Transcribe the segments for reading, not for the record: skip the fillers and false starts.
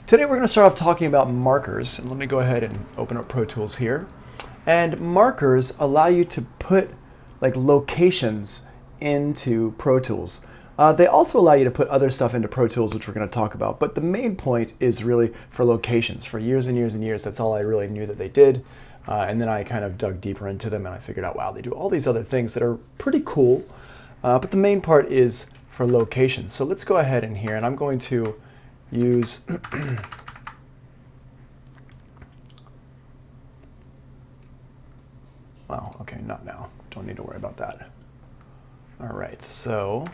Today we're going to start off talking about markers, and let me go ahead and open up Pro Tools here. And markers allow you to put like locations into Pro Tools. They also allow you to put other stuff into Pro Tools, which we're going to talk about, but the main point is really for locations. For years and years and years, that's all I really knew that they did. And then I kind of dug deeper into them and I figured out, wow, they do all these other things that are pretty cool. But the main part is for locations. So let's go ahead in here, and I'm going to use well, okay, not now. Don't need to worry about that. All right, so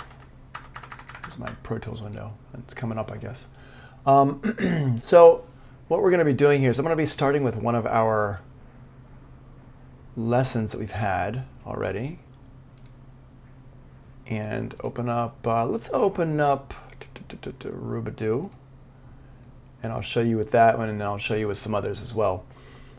here's my Pro Tools window. It's coming up, I guess. So what we're going to be doing here is I'm going to be starting with one of our lessons that we've had already. And open up, let's open up Rubadoo. And I'll show you with that one, and then I'll show you with some others as well.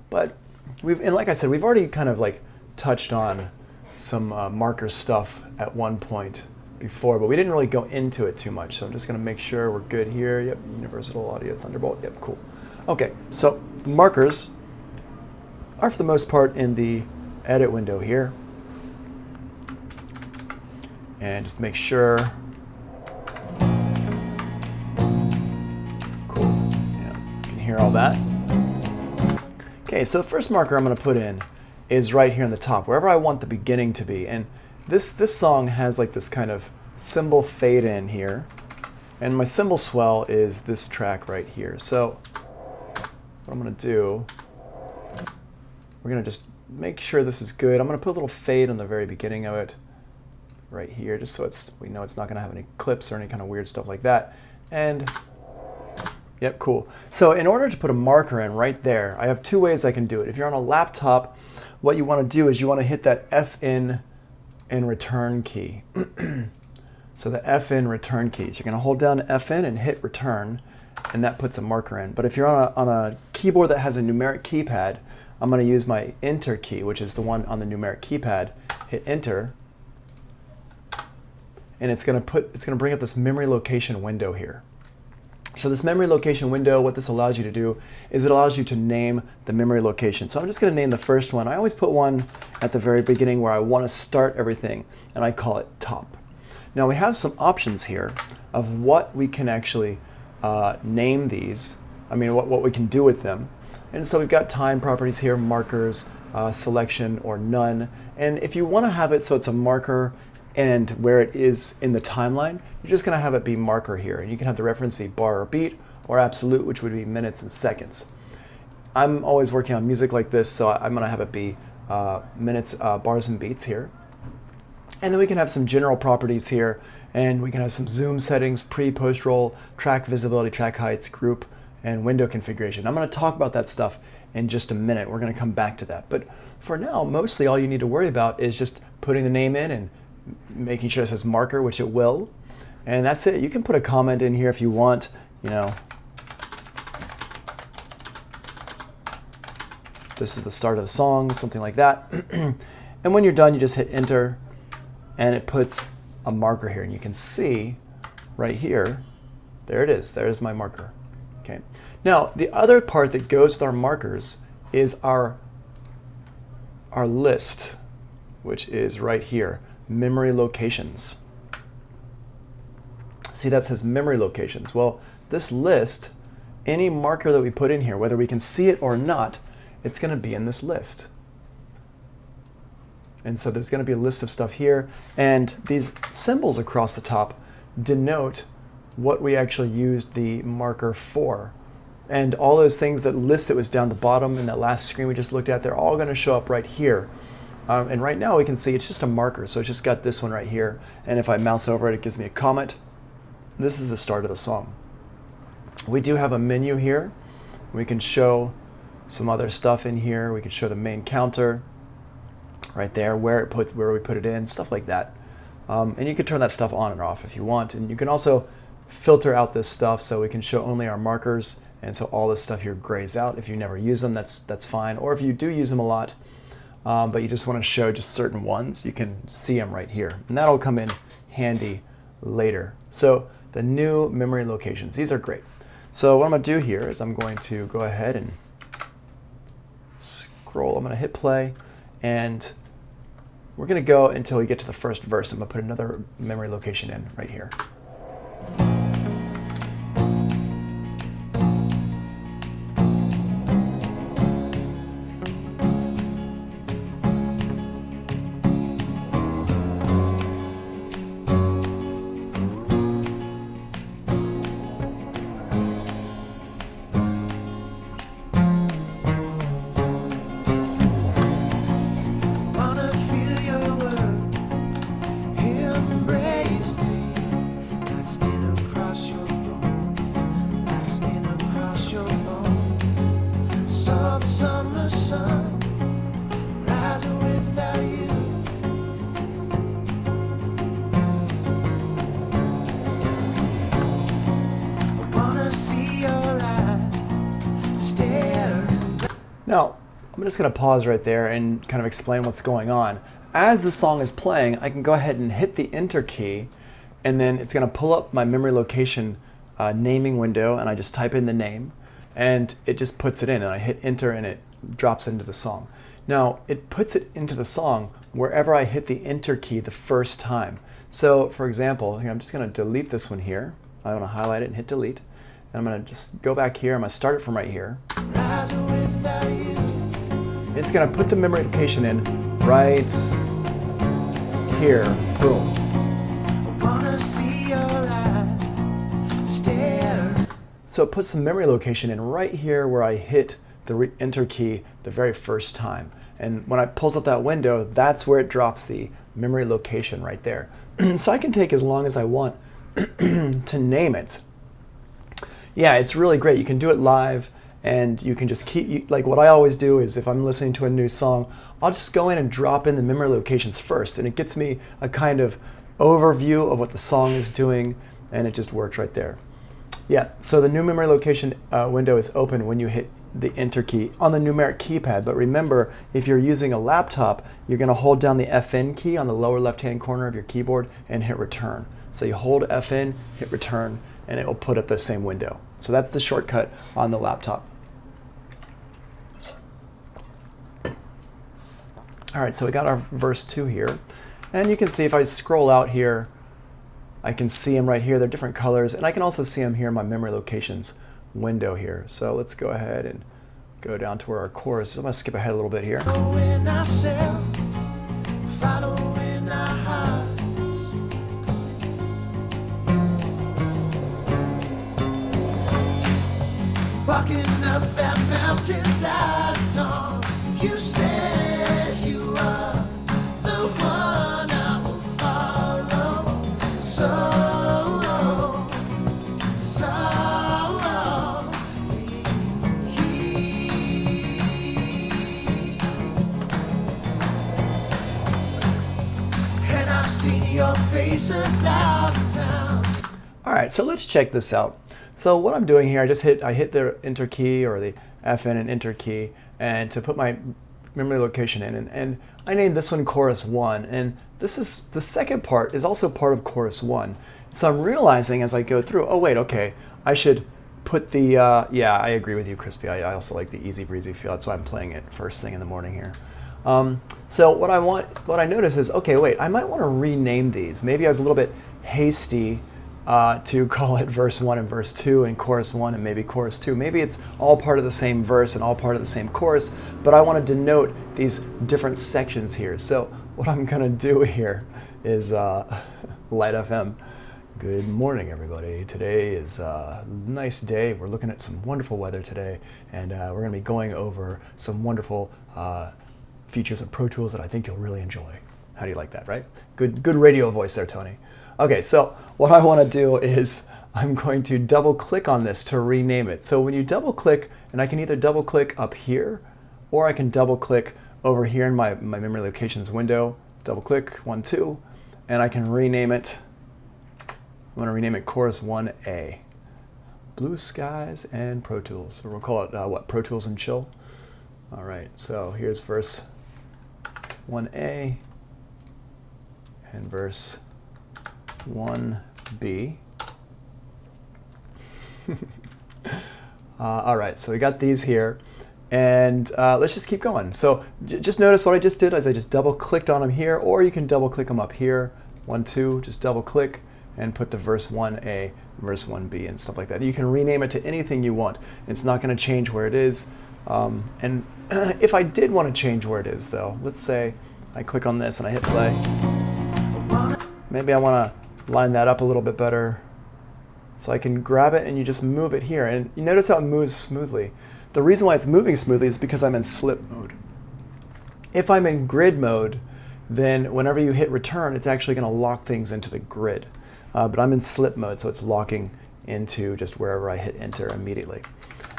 But and like I said, we've already kind of like touched on some marker stuff at one point before, but we didn't really go into it too much. So I'm just going to make sure we're good here. Yep, Universal Audio Thunderbolt. Yep, cool. Okay, so markers are for the most part in the edit window here. And just make sure. Hear all that. Okay, so the first marker I'm going to put in is right here in the top, wherever I want the beginning to be. And this song has like this kind of cymbal fade in here, and my cymbal swell is this track right here. So what I'm going to do, we're going to just make sure this is good. I'm going to put a little fade on the very beginning of it right here, just so we know it's not going to have any clips or any kind of weird stuff like that. And yep, cool. So in order to put a marker in right there, I have two ways I can do it. If you're on a laptop, what you want to do is you want to hit that F in return key. So the F in return keys. You're going to hold down F in and hit return, and that puts a marker in. But if you're on a keyboard that has a numeric keypad, I'm going to use my enter key, which is the one on the numeric keypad. Hit enter, and it's going to bring up this memory location window here. So this memory location window, what this allows you to do is it allows you to name the memory location. So I'm just going to name the first one. I always put one at the very beginning where I want to start everything, and I call it top. Now we have some options here of what we can actually name these. I mean, what we can do with them. And so we've got time properties here, markers, selection, or none. And if you want to have it so it's a marker and where it is in the timeline, you're just going to have it be marker here. And you can have the reference be bar or beat, or absolute, which would be minutes and seconds. I'm always working on music like this, so I'm going to have it be minutes, bars and beats here. And then we can have some general properties here, and we can have some zoom settings, pre, post roll, track visibility, track heights, group, and window configuration. I'm going to talk about that stuff in just a minute. We're going to come back to that. But for now, mostly all you need to worry about is just putting the name in and making sure it says marker, which it will. And that's it. You can put a comment in here if you want, you know. This is the start of the song, something like that. And when you're done, you just hit enter, and it puts a marker here. And you can see right here, there it is. There's my marker. Okay. Now, the other part that goes with our markers is our list, which is right here. Memory locations. See, that says memory locations. Well, this list, any marker that we put in here, whether we can see it or not, it's going to be in this list. And so there's going to be a list of stuff here, and these symbols across the top denote what we actually used the marker for. And all those things, that list that was down the bottom in that last screen we just looked at, they're all going to show up right here. And right now we can see it's just a marker, so it's just got this one right here. And if I mouse over it, it gives me a comment. This is the start of the song. We do have a menu here. We can show some other stuff in here. We can show the main counter right there, where we put it in, stuff like that. And you can turn that stuff on and off if you want. And you can also filter out this stuff so we can show only our markers. And so all this stuff here grays out. If you never use them, that's fine. Or if you do use them a lot, but you just want to show just certain ones, you can see them right here. And that'll come in handy later. So the new memory locations, these are great. So what I'm going to do here is I'm going to go ahead and scroll. I'm going to hit play, and we're going to go until we get to the first verse. I'm going to put another memory location in right here. Now, I'm just going to pause right there and kind of explain what's going on. As the song is playing, I can go ahead and hit the Enter key, and then it's going to pull up my memory location naming window, and I just type in the name, and it just puts it in, and I hit Enter, and it drops into the song. Now, it puts it into the song wherever I hit the Enter key the first time. So, for example, here, I'm just going to delete this one here. I want to highlight it and hit delete. And I'm going to just go back here. I'm going to start it from right here. It's going to put the memory location in right here. Boom. So it puts the memory location in right here where I hit the Enter key the very first time. And when it pulls up that window, that's where it drops the memory location right there. So I can take as long as I want to name it. Yeah, it's really great. You can do it live, and you can just keep, like what I always do is if I'm listening to a new song, I'll just go in and drop in the memory locations first, and it gets me a kind of overview of what the song is doing, and it just works right there. Yeah, so the new memory location window is open when you hit the Enter key on the numeric keypad, but remember, if you're using a laptop, you're going to hold down the FN key on the lower left-hand corner of your keyboard and hit return. So you hold FN, hit return, and it will put up the same window. So that's the shortcut on the laptop. All right, so we got our verse 2 here. And you can see if I scroll out here, I can see them right here. They're different colors, and I can also see them here in my memory locations window here. So let's go ahead and go down to where our chorus is. I'm going to skip ahead a little bit here. Walking up that mountainside at dawn, you said you are the one I will follow. And I've seen your face 1,000 times. All right, so let's check this out. So what I'm doing here, I hit the Enter key or the FN and Enter key, and to put my memory location in, and I named this one Chorus 1, and this is the second part is also part of Chorus 1. So I'm realizing as I go through, oh wait, okay, I should put the, yeah, I agree with you, Crispy. I also like the easy breezy feel. That's why I'm playing it first thing in the morning here. So what I notice is, okay, wait, I might want to rename these. Maybe I was a little bit hasty to call it verse 1 and verse 2 and chorus 1 and maybe chorus 2. Maybe it's all part of the same verse and all part of the same chorus, but I want to denote these different sections here. So what I'm going to do here is Light FM. Good morning, everybody. Today is a nice day. We're looking at some wonderful weather today, and we're going to be going over some wonderful features of Pro Tools that I think you'll really enjoy. How do you like that, right? Good radio voice there, Tony. Okay, so what I want to do is I'm going to double click on this to rename it. So when you double click, and I can either double click up here, or I can double click over here in my memory locations window, double click 1, 2, and I can rename it. I'm going to rename it Chorus 1A. Blue Skies and Pro Tools. So we'll call it what? Pro Tools and Chill. All right, so here's verse 1A and verse 1B. All right, so we got these here. And let's just keep going. So just notice what I just did is I just double clicked on them here, or you can double click them up here. 1, 2, just double click and put the verse 1A, verse 1B and stuff like that. You can rename it to anything you want. It's not going to change where it is. And if I did want to change where it is though, let's say I click on this and I hit play. Maybe I want to line that up a little bit better. So I can grab it and you just move it here. And you notice how it moves smoothly. The reason why it's moving smoothly is because I'm in slip mode. If I'm in grid mode, then whenever you hit return, it's actually going to lock things into the grid. But I'm in slip mode, so it's locking into just wherever I hit enter immediately.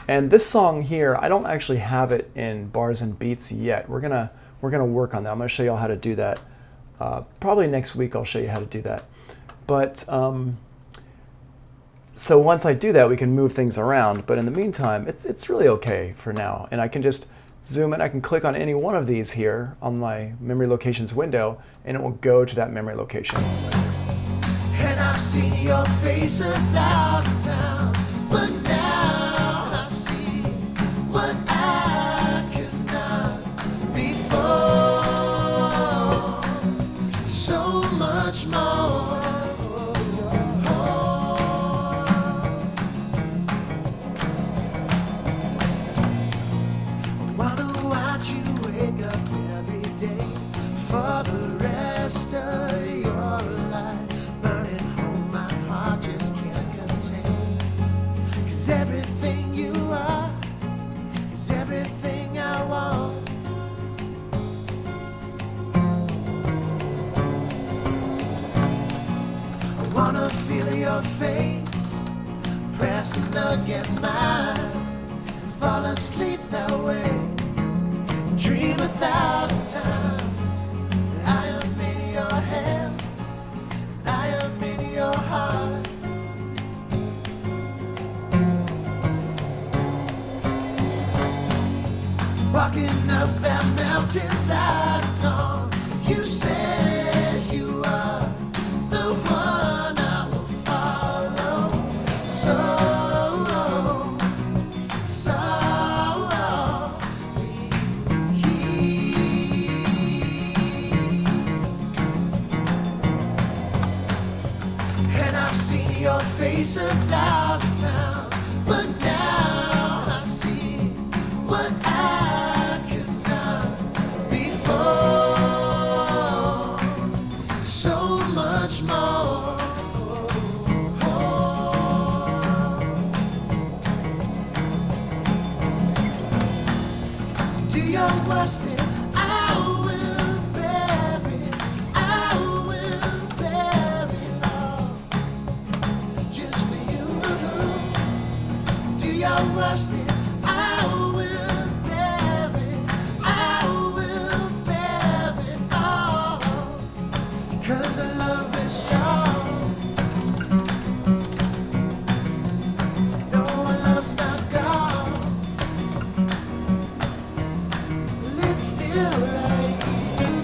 And this song here, I don't actually have it in bars and beats yet. We're gonna work on that. I'm gonna show you all how to do that. Probably next week I'll show you how to do that. But so once I do that, we can move things around. But in the meantime, it's really okay for now. And I can just zoom in. I can click on any one of these here on my memory locations window, and it will go to that memory location. And I've seen your face 1,000 times, but now I see what I could not before. So much more. For the rest of your life, burning home my heart just can't contain. 'Cause everything you are is everything I want. I wanna feel your face pressing against mine and fall asleep that way. Dream 1,000 times. I am in your hands, I am in your heart. Walking up that mountainside at dawn, you said you are the one I will follow. Your face 1,000 times, but now I see what I could not before. So much more. Do your worst and I will bear it. I will bear it all. Your worst, I will bear it. I will bear it all. 'Cause the love is strong. No, our love's not gone. Well, it's still right here.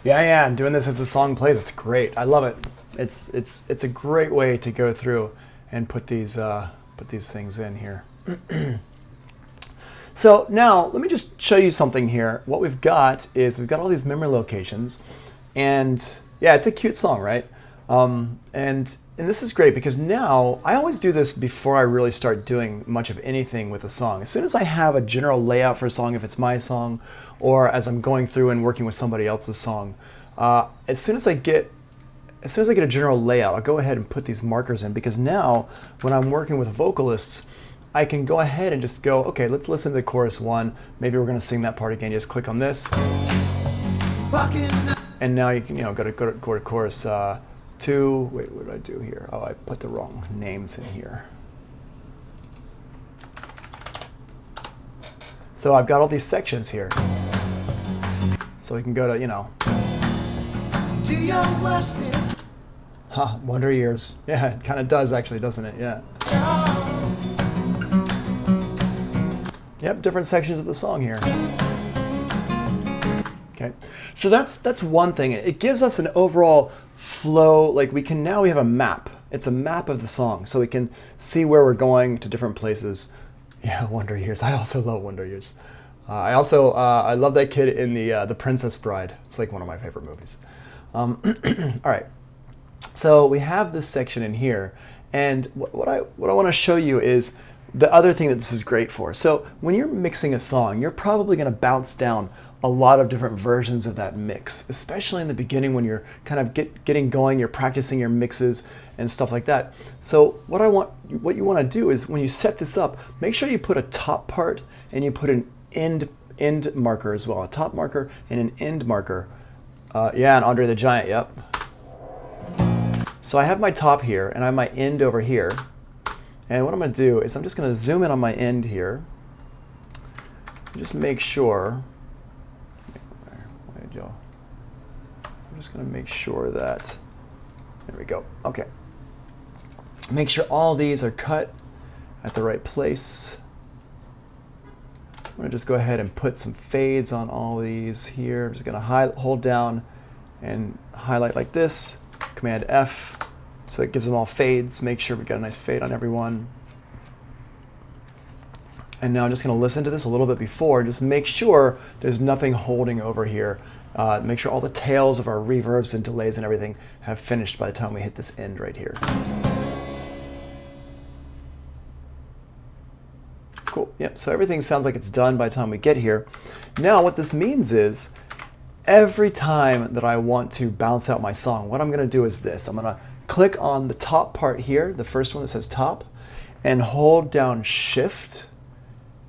Yeah, and doing this as the song plays, it's great. I love it. It's a great way to go through and put these things in here. So now let me just show you something here. What we've got is we've got all these memory locations, and yeah, it's a cute song, right? And this is great because now I always do this before I really start doing much of anything with a song. As soon as I have a general layout for a song, if it's my song, or as I'm going through and working with somebody else's song, as soon as I get a general layout, I'll go ahead and put these markers in, because now when I'm working with vocalists, I can go ahead and just go, okay, let's listen to the chorus 1. Maybe we're going to sing that part again. Just click on this, and now you can go to chorus 2. Wait, what did I do here? Oh, I put the wrong names in here. So I've got all these sections here. So we can go to, you know, Do your worst in Wonder Years. Yeah, it kind of does actually, doesn't it? Yeah. Yep, different sections of the song here. Okay, so that's one thing. It gives us an overall flow. Like we have a map. It's a map of the song, so we can see where we're going to different places. Yeah, Wonder Years. I also love Wonder Years. I love that kid in the Princess Bride. It's like one of my favorite movies. All right, so we have this section in here, and what I want to show you is the other thing that this is great for. So when you're mixing a song, you're probably going to bounce down a lot of different versions of that mix, especially in the beginning when you're kind of getting going, you're practicing your mixes and stuff like that. So what you want to do is when you set this up, make sure you put a top part and you put an end marker as well, a top marker and an end marker. Yeah, and Andre the Giant, yep. So I have my top here and I have my end over here. And what I'm going to do is I'm just going to zoom in on my end here. Just make sure. I'm just going to make sure that. There we go. Okay. Make sure all these are cut at the right place. I'm going to just go ahead and put some fades on all these here. I'm just going to hold down and highlight like this. Command F. So it gives them all fades. Make sure we got a nice fade on everyone. And now I'm just going to listen to this a little bit before and just make sure there's nothing holding over here. Make sure all the tails of our reverbs and delays and everything have finished by the time we hit this end right here. Cool. Yep. So everything sounds like it's done by the time we get here. Now what this means is every time that I want to bounce out my song, what I'm going to do is this. I'm going to click on the top part here, the first one that says top, and hold down Shift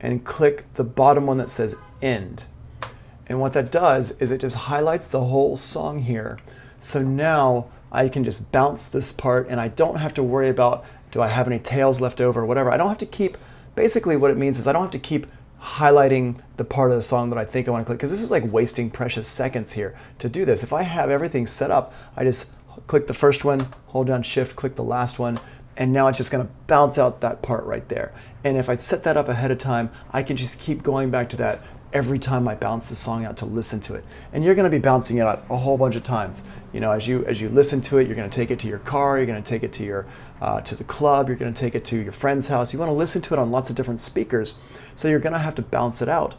and click the bottom one that says end. And what that does is it just highlights the whole song here. So now I can just bounce this part and I don't have to worry about, do I have any tails left over or whatever. I don't have to keep, basically what it means is I don't have to keep highlighting the part of the song that I think I want to click, because this is like wasting precious seconds here to do this. If I have everything set up, I just click the first one, hold down Shift, click the last one, and now it's just going to bounce out that part right there. And if I set that up ahead of time, I can just keep going back to that every time I bounce the song out to listen to it. And you're going to be bouncing it out a whole bunch of times. You know, as you listen to it, you're going to take it to your car, you're going to take it to your to the club, you're going to take it to your friend's house. You want to listen to it on lots of different speakers, so you're going to have to bounce it out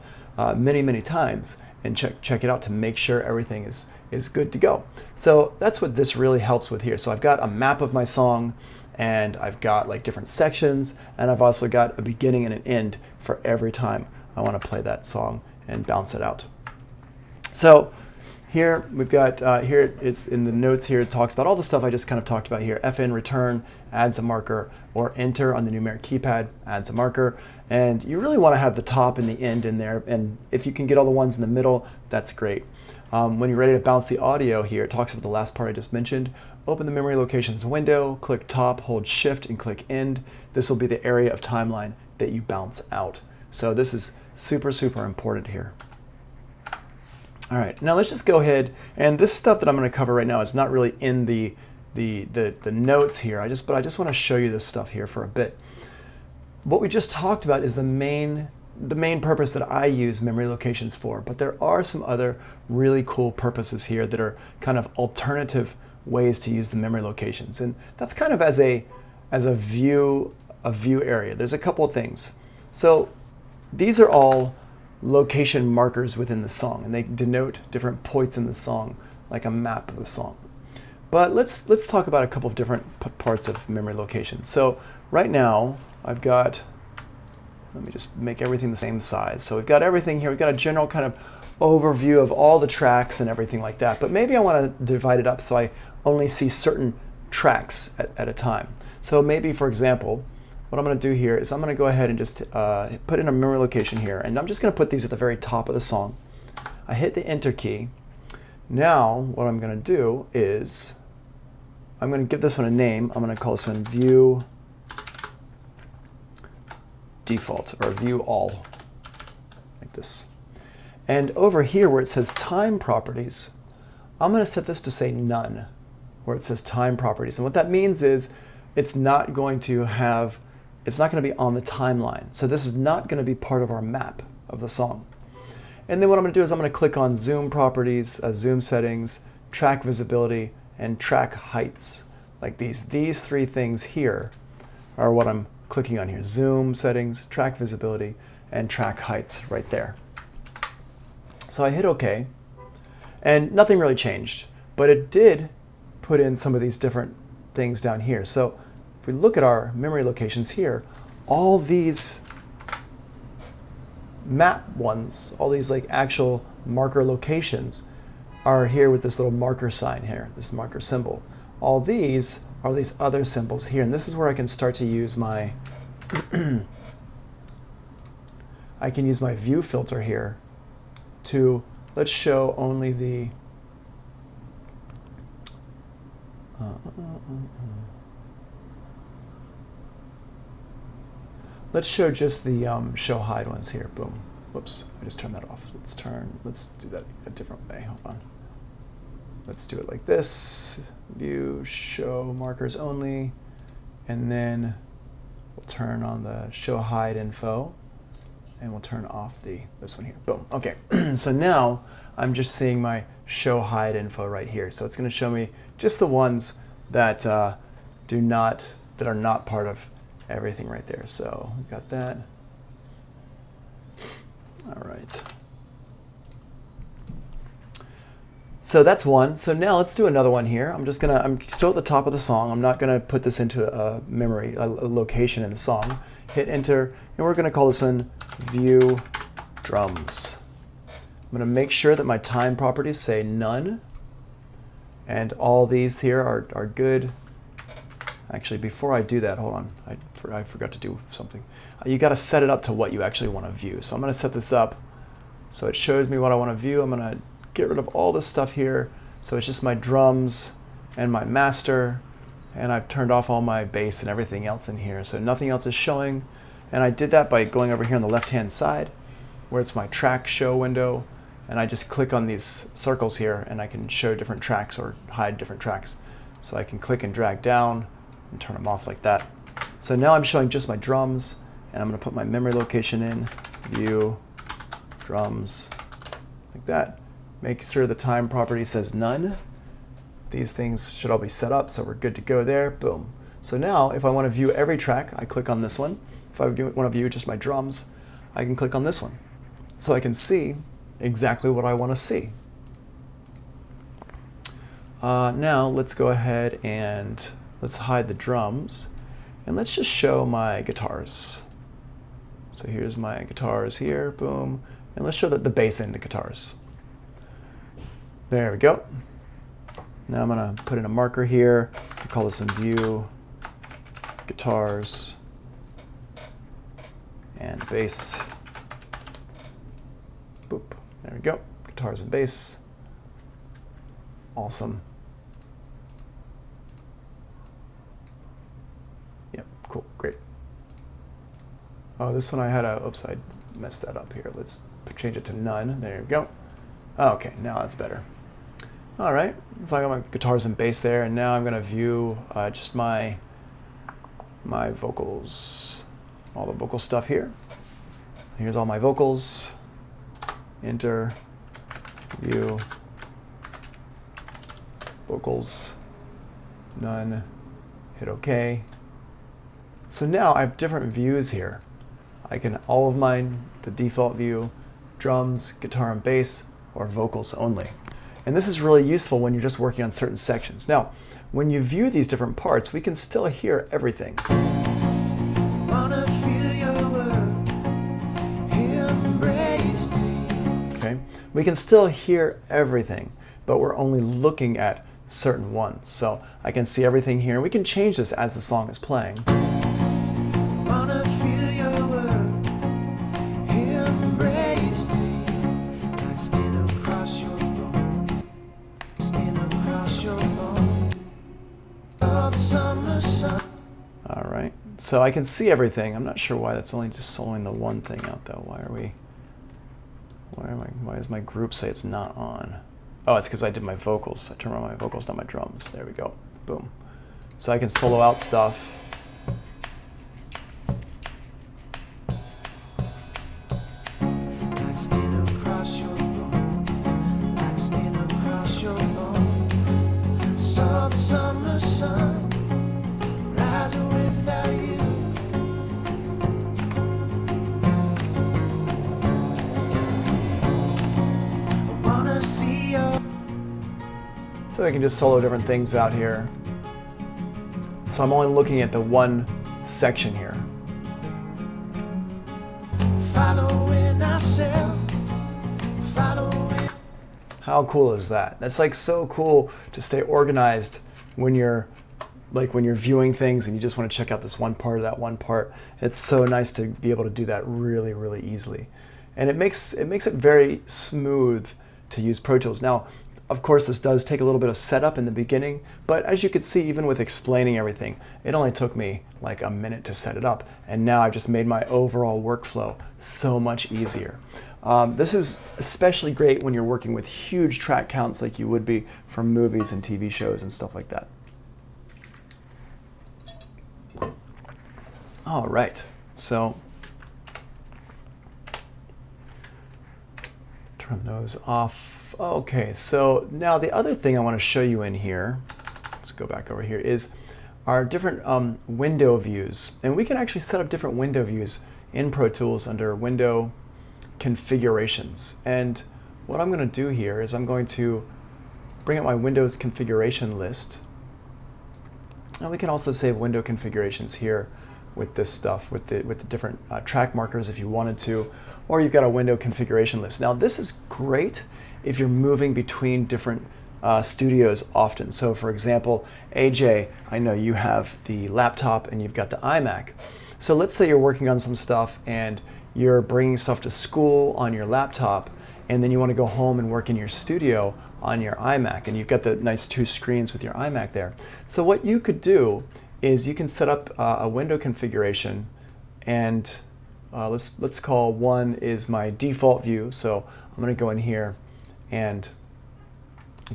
many times and check it out to make sure everything is good to go. So that's what this really helps with here. So I've got a map of my song, and I've got like different sections, and I've also got a beginning and an end for every time I want to play that song and bounce it out. So here we've got, here it's in the notes here, it talks about all the stuff I just kind of talked about here. FN return adds a marker, or enter on the numeric keypad adds a marker. And you really want to have the top and the end in there. And if you can get all the ones in the middle, that's great. When you're ready to bounce the audio here, it talks about the last part I just mentioned. Open the memory locations window, click top, hold Shift, and click end. This will be the area of timeline that you bounce out. So this is super important here. All right, now let's just go ahead, and this stuff that I'm going to cover right now is not really in the notes here. But I just want to show you this stuff here for a bit. What we just talked about is the main purpose that I use memory locations for, but there are some other really cool purposes here that are kind of alternative ways to use the memory locations, and that's kind of as a view area. There's a couple of things. So these are all location markers within the song, and they denote different points in the song, like a map of the song. But let's talk about a couple of different parts of memory locations. So right now I've got, let me just make everything the same size. So we've got everything here. We've got a general kind of overview of all the tracks and everything like that. But maybe I want to divide it up so I only see certain tracks at a time. So maybe, for example, what I'm going to do here is I'm going to go ahead and just put in a memory location here, and I'm just going to put these at the very top of the song. I hit the Enter key. Now what I'm going to do is I'm going to give this one a name. I'm going to call this one View Default, or View All, like this. And over here where it says time properties, I'm going to set this to say none, where it says time properties. And what that means is it's not going to be on the timeline. So this is not going to be part of our map of the song. And then what I'm going to do is I'm going to click on zoom properties, zoom settings, track visibility, and track heights. Like these three things here are what I'm clicking on here. Zoom settings, track visibility, and track heights right there. So I hit OK, and nothing really changed, but it did put in some of these different things down here. So if we look at our memory locations here, all these map ones, all these like actual marker locations are here with this little marker sign here, this marker symbol. All these are these other symbols here, and this is where I can start to use my I can use my view filter here to, let's show only the let's show just the show hide ones here. Boom. Whoops, I just turned that off. Let's do that a different way. Hold on. Let's do it like this. View, show markers only, and then we'll turn on the show hide info, and we'll turn off this one here. Boom. Okay. So now I'm just seeing my show hide info right here. So it's going to show me just the ones that are not part of everything right there. So we got that. All right. So that's one. So now let's do another one here. I'm still at the top of the song. I'm not gonna put this into a location in the song. Hit enter, and we're gonna call this one view drums. I'm gonna make sure that my time properties say none, and all these here are good. Actually, before I do that, hold on, I forgot to do something. You gotta set it up to what you actually wanna view. So I'm gonna set this up so it shows me what I wanna view. I'm gonna get rid of all this stuff here. So it's just my drums and my master, and I've turned off all my bass and everything else in here. So nothing else is showing. And I did that by going over here on the left-hand side where it's my track show window, and I just click on these circles here and I can show different tracks or hide different tracks. So I can click and drag down and turn them off like that. So now I'm showing just my drums, and I'm gonna put my memory location in, view, drums, like that. Make sure the time property says none. These things should all be set up, so we're good to go there. Boom. So now if I want to view every track, I click on this one. If I want to view just my drums, I can click on this one. So I can see exactly what I want to see. Now let's go ahead and let's hide the drums, and let's just show my guitars. So here's my guitars here, boom, and let's show the bass and the guitars. There we go. Now I'm going to put in a marker here. I'll call this one view, guitars, and bass. Boop. There we go. Guitars and bass. Awesome. Yep, cool, great. Oh, this one I had oops, I messed that up here. Let's change it to none. There we go. Okay, now that's better. All right, so I got my guitars and bass there, and now I'm gonna view just my vocals, all the vocal stuff here. Here's all my vocals. Enter, view, vocals, none, hit OK. So now I have different views here. All of mine, the default view, drums, guitar and bass, or vocals only. And this is really useful when you're just working on certain sections. Now, when you view these different parts, we can still hear everything. Wanna feel your word, embrace me. Okay? We can still hear everything, but we're only looking at certain ones. So I can see everything here, and we can change this as the song is playing. Wanna feel your word, embrace me. Like skin across your bone, skin across your bone. Oh, the summer sun. All right, so I can see everything. I'm not sure why that's only just showing the one thing out though. Why are we? Why does my group say it's not on? Oh, it's because I did my vocals. I turned on my vocals, not my drums. There we go. Boom. So I can solo out stuff. Like skin across your bone, like skin across your bone. Saw the summer sun rising without you. I wanna see your. So I can just solo different things out here. So I'm only looking at the one section here. Following ourselves, following. How cool is that? That's like so cool to stay organized when you're viewing things and you just want to check out this one part of that one part. It's so nice to be able to do that really, really easily. And it makes it very smooth to use Pro Tools. Now, of course, this does take a little bit of setup in the beginning, but as you could see, even with explaining everything, it only took me like a minute to set it up. And now I've just made my overall workflow so much easier. This is especially great when you're working with huge track counts like you would be for movies and TV shows and stuff like that. All right, so turn those off. Okay, so now the other thing I want to show you in here, let's go back over here, is our different window views. And we can actually set up different window views in Pro Tools under window configurations. And what I'm going to do here is I'm going to bring up my Windows configuration list. And we can also save window configurations here with this stuff, with the different track markers if you wanted to, or you've got a window configuration list. Now this is great if you're moving between different studios often. So for example, AJ, I know you have the laptop and you've got the iMac. So let's say you're working on some stuff and you're bringing stuff to school on your laptop, and then you want to go home and work in your studio on your iMac, and you've got the nice two screens with your iMac there. So what you could do is you can set up a window configuration, and let's call one is my default view. So I'm going to go in here and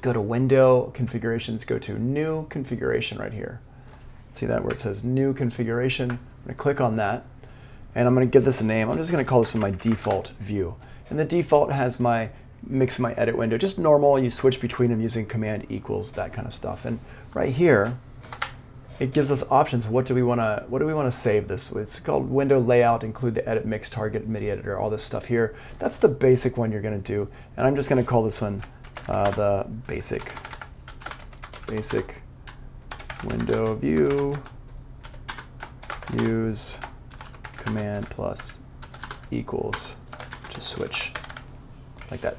go to Window Configurations, go to New Configuration right here. See that where it says New Configuration? I'm going to click on that, and I'm going to give this a name. I'm just going to call this one my default view. And the default has my mix my edit window, just normal. You switch between them using Command equals, that kind of stuff. And right here, it gives us options. What do we want to save this? It's called window layout, include the edit mix target MIDI editor, all this stuff here. That's the basic one you're going to do, and I'm just going to call this one the basic window view. Use Command plus equals to switch like that.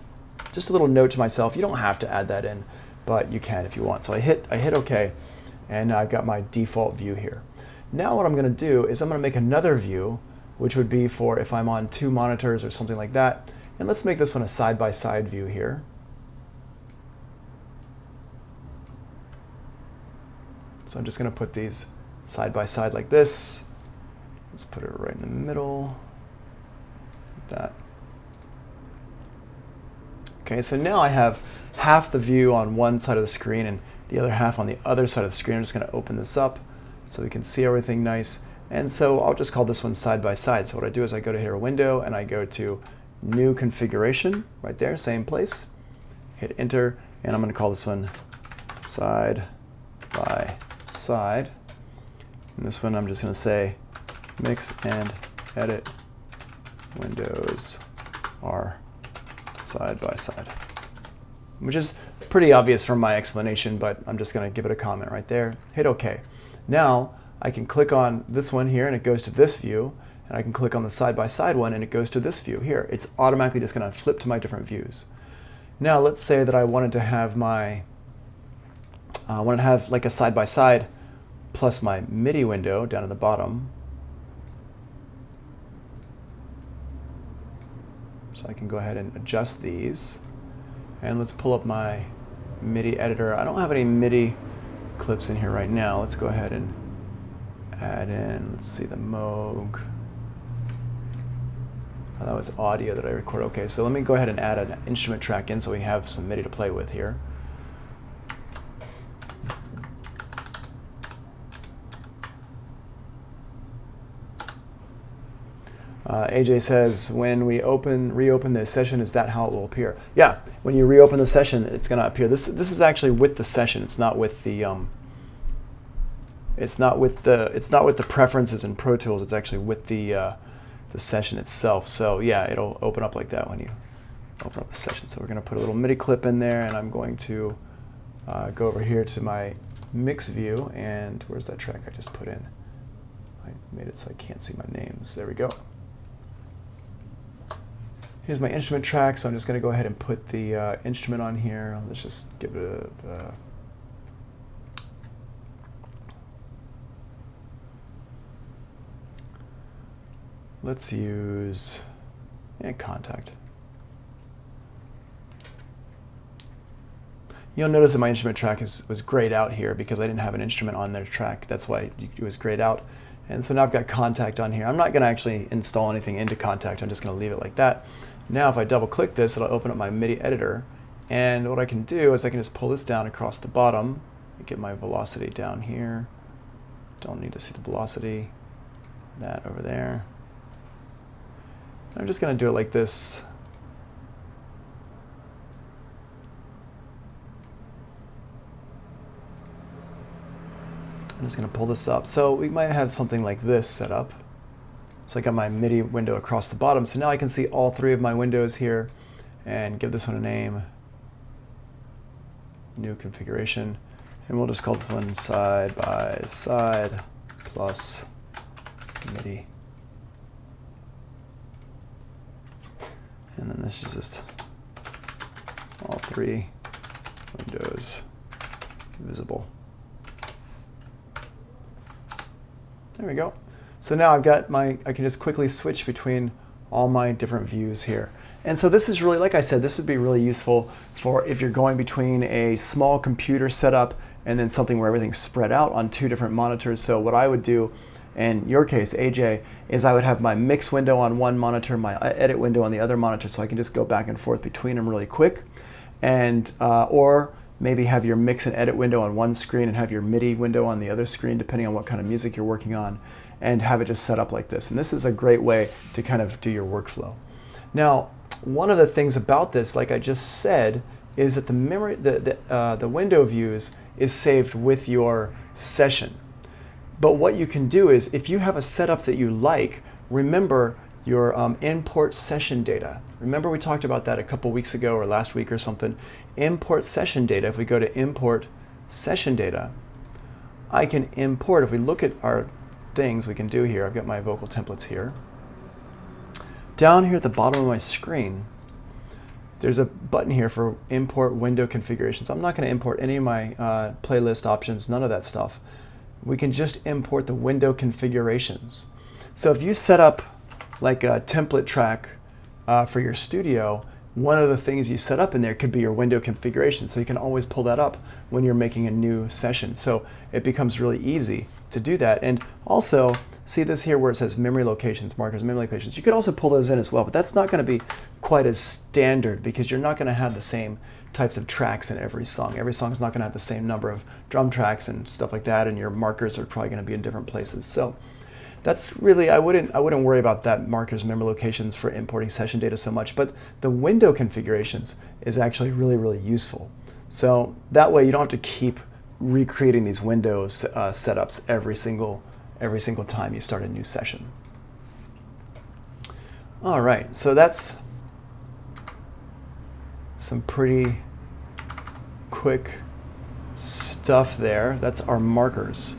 Just a little note to myself. You don't have to add that in, but you can if you want. So I hit OK. And I've got my default view here. Now what I'm going to do is I'm going to make another view, which would be for if I'm on two monitors or something like that. And let's make this one a side-by-side view here. So I'm just going to put these side by side like this. Let's put it right in the middle, like that. Okay, so now I have half the view on one side of the screen and the other half on the other side of the screen. I'm just going to open this up so we can see everything nice. And so I'll just call this one side by side. So what I do is I go to here, Window, and I go to New Configuration, right there, same place. Hit Enter, and I'm going to call this one side by side. And this one I'm just going to say Mix and Edit windows are side by side, which is pretty obvious from my explanation, but I'm just going to give it a comment right there. Hit OK. Now I can click on this one here and it goes to this view, and I can click on the side-by-side one and it goes to this view here. It's automatically just going to flip to my different views. Now let's say that I wanted to have my like a side-by-side plus my MIDI window down at the bottom. So I can go ahead and adjust these. And let's pull up my MIDI editor. I don't have any MIDI clips in here right now. Let's go ahead and add in, let's see, the Moog. Oh, that was audio that I recorded. Okay, so let me go ahead and add an instrument track in so we have some MIDI to play with here. AJ says, when we reopen the session, is that how it will appear? Yeah, when you reopen the session, it's going to appear. This is actually with the session. It's not with the preferences in Pro Tools. It's actually with the session itself. So yeah, it'll open up like that when you open up the session. So we're going to put a little MIDI clip in there, and I'm going to go over here to my mix view, and where's that track I just put in? I made it so I can't see my names. There we go. Here's my instrument track, so I'm just going to go ahead and put the instrument on here. Let's just give it a let's use Contact. You'll notice that my instrument track was grayed out here because I didn't have an instrument on their track. That's why it was grayed out. And so now I've got Contact on here. I'm not going to actually install anything into Contact. I'm just going to leave it like that. Now if I double click this, it'll open up my MIDI editor. And what I can do is I can just pull this down across the bottom and get my velocity down here. Don't need to see the velocity. That over there. I'm just going to do it like this. I'm just going to pull this up. So we might have something like this set up. So I got my MIDI window across the bottom. So now I can see all three of my windows here and give this one a name. New configuration. And we'll just call this one side by side plus MIDI. And then this is just all three windows visible. There we go. So now I've got I can just quickly switch between all my different views here. And so this is really, like I said, this would be really useful for if you're going between a small computer setup and then something where everything's spread out on two different monitors. So what I would do, in your case, AJ, is I would have my mix window on one monitor, my edit window on the other monitor, so I can just go back and forth between them really quick. And or maybe have your mix and edit window on one screen and have your MIDI window on the other screen, depending on what kind of music you're working on, and have it just set up like this. And this is a great way to kind of do your workflow. Now, one of the things about this, like I just said, is that the memory, the window views is saved with your session. But what you can do is, if you have a setup that you like, remember your import session data. Remember we talked about that a couple weeks ago or last week or something. Import session data. If we go to import session data, I can import, if we look at our things we can do here, I've got my vocal templates here. Down here at the bottom of my screen, there's a button here for import window configurations. I'm not going to import any of my playlist options, none of that stuff. We can just import the window configurations. So if you set up like a template track for your studio, one of the things you set up in there could be your window configuration. So you can always pull that up when you're making a new session. So it becomes really easy to do that. And also, see this here where it says memory locations, markers, memory locations. You could also pull those in as well, but that's not going to be quite as standard because you're not going to have the same types of tracks in every song. Every song's not going to have the same number of drum tracks and stuff like that, and your markers are probably going to be in different places. So that's really, I wouldn't worry about that markers, memory locations for importing session data so much, but the window configurations is actually really, really useful. So that way you don't have to keep recreating these windows setups every single time you start a new session. All right, so that's some pretty quick stuff there. That's our markers.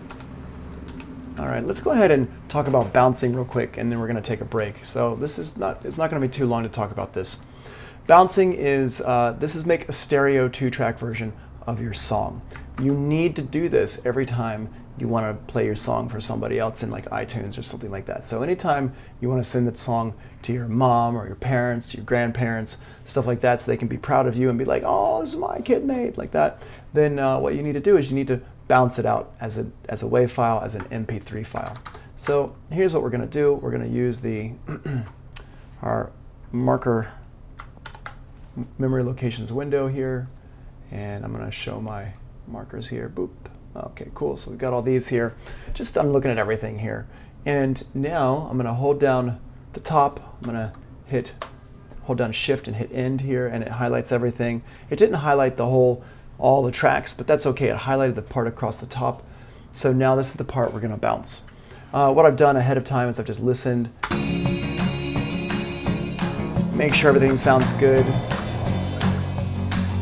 All right, let's go ahead and talk about bouncing real quick, and then we're going to take a break. So it's not going to be too long to talk about this. Bouncing is, this is make a stereo 2-track version of your song. You need to do this every time you want to play your song for somebody else in like iTunes or something like that. So anytime you want to send that song to your mom or your parents, your grandparents, stuff like that, so they can be proud of you and be like, oh, this is my kid made, like that, then what you need to do is you need to bounce it out as a WAV file, as an MP3 file. So here's what we're going to do. We're going to use the our marker memory locations window here, and I'm going to show my markers here. Boop. Okay, cool. So we've got all these here. Just I'm looking at everything here. And now I'm going to hold down the top. I'm going to hold down Shift and hit End here, and it highlights everything. It didn't highlight all the tracks, but that's okay. It highlighted the part across the top. So now this is the part we're going to bounce. What I've done ahead of time is I've just listened, make sure everything sounds good.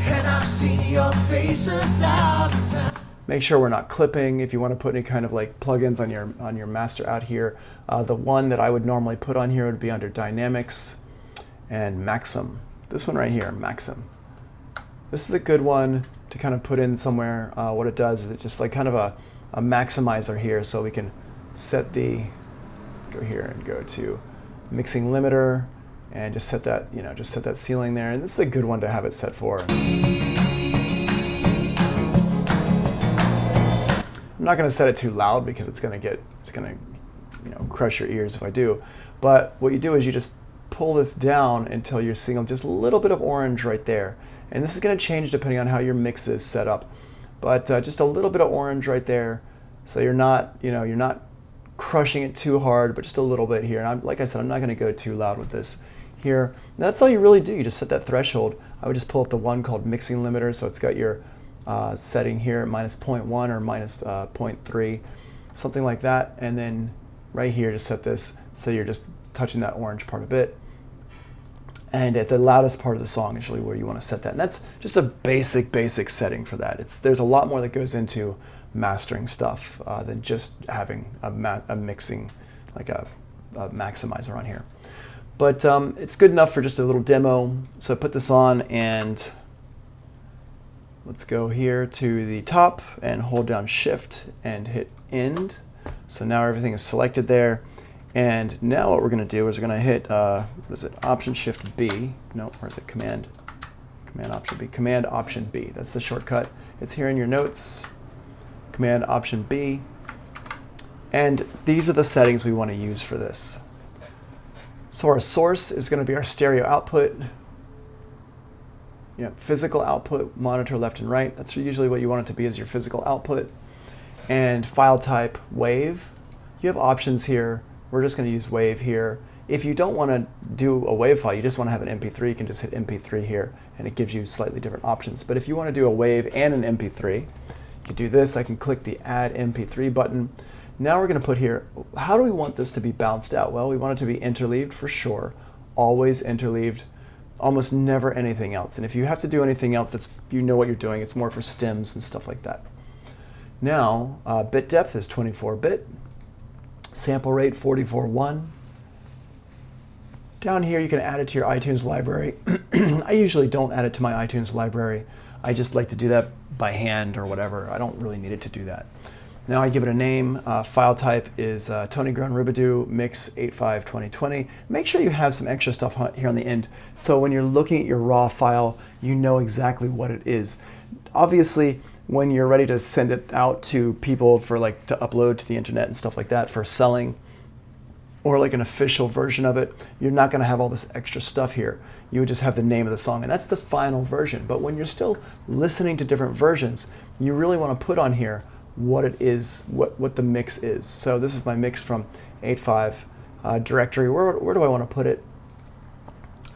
And I've seen your face 1,000 times. Make sure we're not clipping. If you want to put any kind of like plugins on your master out here, the one that I would normally put on here would be under Dynamics and Maxim. This one right here, Maxim. This is a good one to kind of put in somewhere. What it does is it just like kind of a maximizer here, so we can set let's go here and go to mixing limiter and just set that, just set that ceiling there. And this is a good one to have it set for. I'm not going to set it too loud because it's going to crush your ears if I do. But what you do is you just pull this down until you're seeing just a little bit of orange right there. And this is going to change depending on how your mix is set up. But just a little bit of orange right there, so you're not crushing it too hard, but just a little bit here. And like I said, I'm not going to go too loud with this here. And that's all you really do. You just set that threshold. I would just pull up the one called mixing limiter, so it's got your setting here, minus 0.1 or minus 0.3, something like that. And then right here, just set this so you're just touching that orange part a bit. And at the loudest part of the song is really where you want to set that. And that's just a basic setting for that. There's a lot more that goes into mastering stuff than just having a mixing, like a maximizer on here. But it's good enough for just a little demo. So put this on and let's go here to the top and hold down Shift and hit End. So now everything is selected there. And now what we're going to do is we're going to hit, what is it, Option Shift B. No, or is it Command Option B? Command Option B. That's the shortcut. It's here in your notes. Command Option B. And these are the settings we want to use for this. So our source is going to be our stereo output. Physical output, monitor left and right. That's usually what you want it to be, as your physical output. And file type, WAV. You have options here. We're just going to use WAV here. If you don't want to do a WAV file, you just want to have an MP3, you can just hit MP3 here, and it gives you slightly different options. But if you want to do a WAV and an MP3, you can do this. I can click the Add MP3 button. Now we're going to put here, how do we want this to be bounced out? Well, we want it to be interleaved for sure, always interleaved, almost never anything else. And if you have to do anything else, you know what you're doing. It's more for stems and stuff like that. Now, bit depth is 24-bit. Sample rate 44.1. Down here you can add it to your iTunes library. I usually don't add it to my iTunes library. I just like to do that by hand or whatever. I don't really need it to do that. Now I give it a name. File type is Tony Grown Ribadoo Mix 85 2020. Make sure you have some extra stuff here on the end, so when you're looking at your raw file, you know exactly what it is. Obviously, when you're ready to send it out to people for to upload to the internet and stuff like that for selling, or like an official version of it, you're not going to have all this extra stuff here. You would just have the name of the song, and that's the final version. But when you're still listening to different versions, you really want to put on here what it is, what the mix is. So this is my mix from 8.5 directory. Where do I want to put it?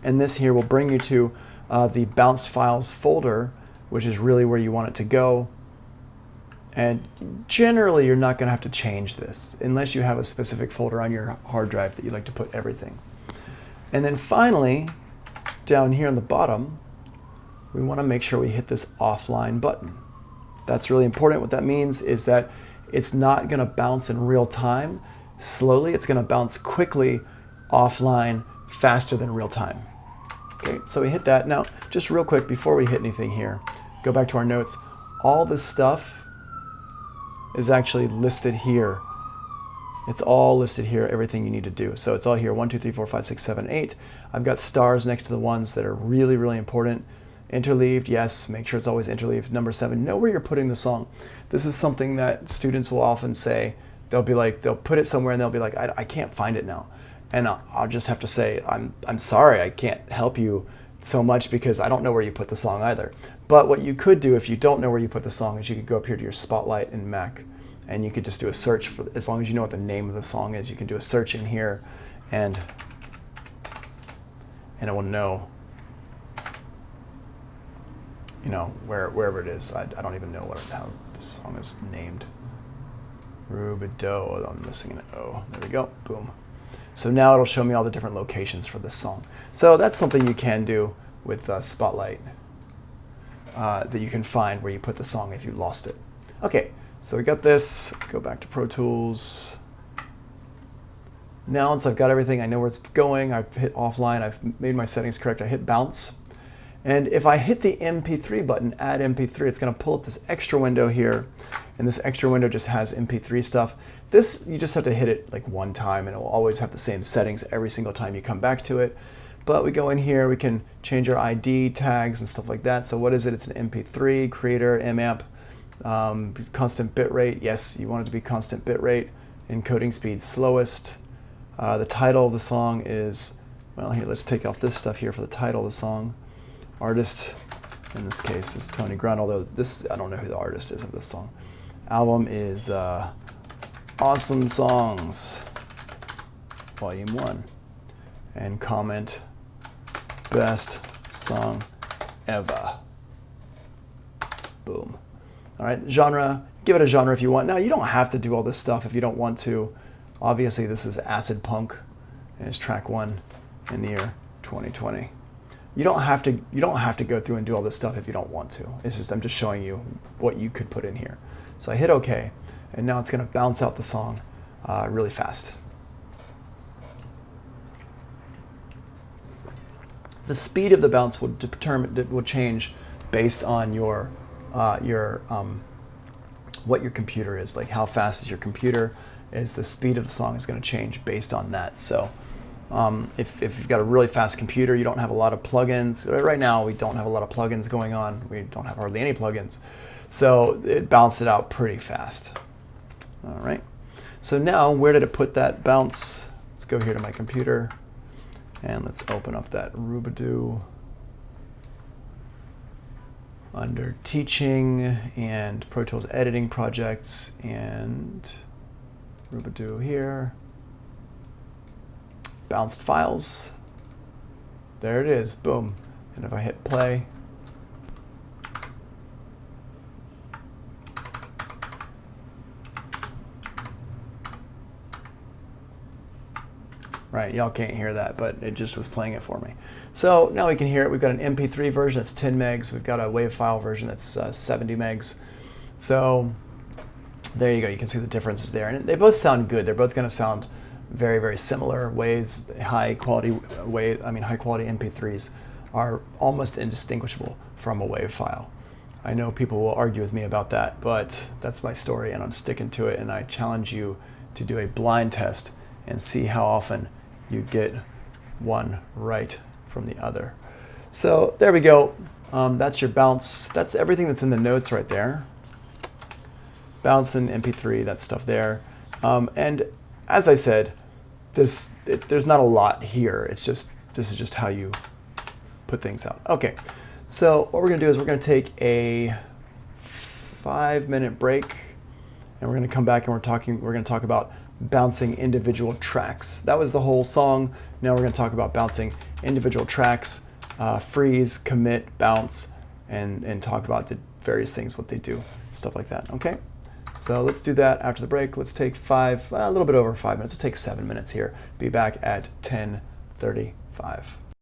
And this here will bring you to the bounced files folder, which is really where you want it to go. And generally, you're not going to have to change this unless you have a specific folder on your hard drive that you like to put everything. And then finally, down here on the bottom, we want to make sure we hit this offline button. That's really important. What that means is that it's not going to bounce in real time slowly. It's going to bounce quickly offline, faster than real time. Okay, so we hit that. Now, just real quick before we hit anything here, go back to our notes. All this stuff is actually listed here. It's all listed here, everything you need to do. So it's all here, 1, 2, 3, 4, 5, 6, 7, 8. I've got stars next to the ones that are really, really important. Interleaved, yes, make sure it's always interleaved. Number 7, know where you're putting the song. This is something that students will often say. They'll put it somewhere and they'll be like, I can't find it now. And I'll just have to say, I'm sorry, I can't help you so much because I don't know where you put the song either. But what you could do if you don't know where you put the song is you could go up here to your Spotlight in Mac, and you could just do a search for, as long as you know what the name of the song is, you can do a search in here, and it will know, you know, wherever it is. I don't even know how this song is named. Rubidoux. I'm missing an O. There we go. Boom. So now it'll show me all the different locations for this song. So that's something you can do with Spotlight, that you can find where you put the song if you lost it. Okay, so we got this. Let's go back to Pro Tools. Now, once I've got everything, I know where it's going. I've hit offline. I've made my settings correct. I hit bounce. And if I hit the MP3 button, add MP3, it's going to pull up this extra window here. And this extra window just has MP3 stuff. This, you just have to hit it like one time, and it will always have the same settings every single time you come back to it. But we go in here, we can change our ID tags and stuff like that. So what is it? It's an MP3, creator, MAMP, constant bitrate. Yes, you want it to be constant bitrate. Encoding speed slowest. The title of the song is, well, here, let's take off this stuff here for the title of the song. Artist, in this case, is Tony Grunt, although this, I don't know who the artist is of this song. Album is Awesome Songs, Volume 1. And comment, best song ever. Boom. All right, genre, give it a genre if you want. Now, you don't have to do all this stuff if you don't want to. Obviously, this is acid punk, and it's track 1 in the year 2020. You don't have to go through and do all this stuff if you don't want to. It's just, I'm just showing you what you could put in here. So I hit OK, and now it's going to bounce out the song really fast. The speed of the bounce will change based on your what your computer is, like how fast is your computer. Is the speed of the song is going to change based on that. So if you've got a really fast computer, you don't have a lot of plugins. Right now, we don't have a lot of plugins going on. We don't have hardly any plugins. So it bounced it out pretty fast. All right. So now, where did it put that bounce? Let's go here to my computer, and let's open up that Rubidoux under Teaching and Pro Tools Editing Projects, and Rubidoux here. Bounced files. There it is. Boom. And if I hit play, right, y'all can't hear that, but it just was playing it for me. So now we can hear it. We've got an MP3 version that's 10 megs. We've got a WAV file version that's 70 megs. So there you go. You can see the differences there. And they both sound good. They're both going to sound very, very similar. Waves, high quality MP3s are almost indistinguishable from a WAV file. I know people will argue with me about that, but that's my story, and I'm sticking to it. And I challenge you to do a blind test and see how often you get one right from the other. So there we go. That's your bounce. That's everything that's in the notes right there. Bounce and MP3, that stuff there. And as I said, there's not a lot here. It's just, this is just how you put things out. Okay, so what we're gonna do is we're gonna take a 5-minute break, and we're gonna come back and we're gonna talk about bouncing individual tracks. That was the whole song. Now we're gonna talk about bouncing individual tracks, freeze, commit, bounce, and talk about the various things, what they do, stuff like that, okay? So let's do that after the break. Let's take a little bit over 5 minutes. Let's take 7 minutes here. Be back at 10:35.